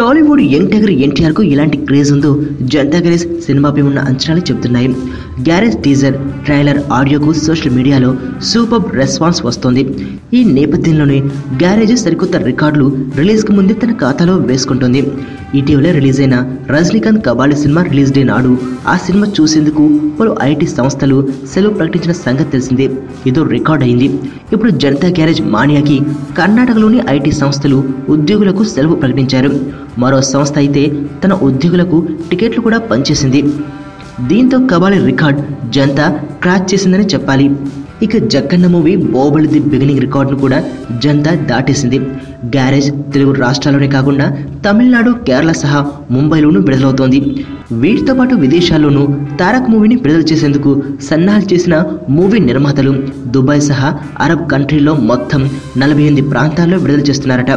Tollywood young tiger NTR కు ఇలాంటి craze ఉందో జనతా గ్యారేజ్ సినిమాపై ఉన్న అంచనాలు చెబుతున్నాయి. గ్యారేజ్ టీజర్, ట్రైలర్, ఆడియోకు సోషల్ మీడియాలో సూపర్ రెస్పాన్స్ వస్తోంది. ఈ నేపథ్యంలోనే గ్యారేజ్ సరికొత్త రికార్డులు రిలీజ్ కు ముందే తన ఖాతాలో వేసుకుంటోంది. ఇటీవల రిలీజ్ అయిన Rajinikanth Kabali cinema release day నాడు ఆ సినిమా చూసేందుకు పలు ఐటీ సంస్థలు సెలవు ప్రకటించిన సంగతి తెలిసిందే. ఇదో రికార్డ్ అయింది. ఇప్పుడు జనతా గ్యారేజ్ మానియాకి కర్ణాటకలోని ఐటీ సంస్థలు ఉద్యోగులకు సెలవు ప్రకటించారు. మరో సంస్థ అయితే తన ఉద్యోగులకు టికెట్లు కూడా పంచేసింది. దీంతో కబాలి రికార్డ్ జనతా క్రాచ్ చేసిందని చెప్పాలి. ఇక Jakkanna movie Baahubali the beginning రికార్డును కూడా జనతా దాటేసింది. గ్యారేజ్ తెలుగు రాష్ట్రాల్లోనే కాకుండా తమిళనాడు, కేరళ సహా ముంబైలోనూ విడుదలవుతోంది. వీటితో పాటు విదేశాల్లోనూ తారక్ మూవీని విడుదల చేసేందుకు సన్నాహాలు చేసిన మూవీ నిర్మాతలు దుబాయ్ సహా అరబ్ కంట్రీల్లో మొత్తం 48 ప్రాంతాల్లో విడుదల చేస్తున్నారట.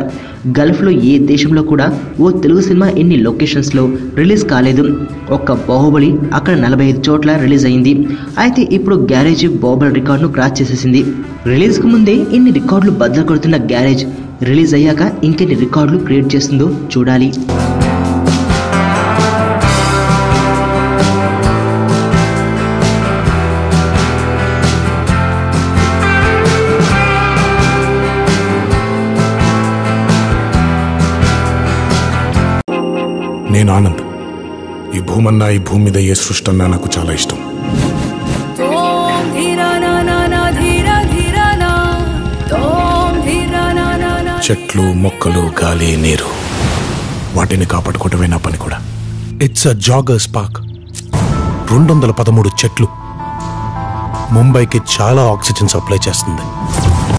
గల్ఫ్లో ఏ దేశంలో కూడా ఓ తెలుగు సినిమా ఇన్ని లొకేషన్స్లో రిలీజ్ కాలేదు. ఒక్క బాహుబలి అక్కడ 45 చోట్ల రిలీజ్ అయింది. అయితే ఇప్పుడు గ్యారేజ్ బాహుబలి రికార్డును క్రాస్ చేసేసింది. రిలీజ్కు ముందే ఇన్ని రికార్డులు బద్దలు కొడుతున్న గ్యారేజ్ రిలీజ్ అయ్యాక ఇంకెన్ని రికార్డులు క్రియేట్ చేస్తుందో చూడాలి. నేను ఆనంద్. ఈ భూమన్నా, ఈ భూమి మీద ఏ సృష్టి అన్నా నాకు చాలా ఇష్టం. చెట్లు, మొక్కలు, గాలి, నీరు, వాటిని కాపాడుకోవటమే నా పని కూడా. It's a joggers park. 213 చెట్లు ముంబైకి చాలా ఆక్సిజన్ సప్లై చేస్తుంది.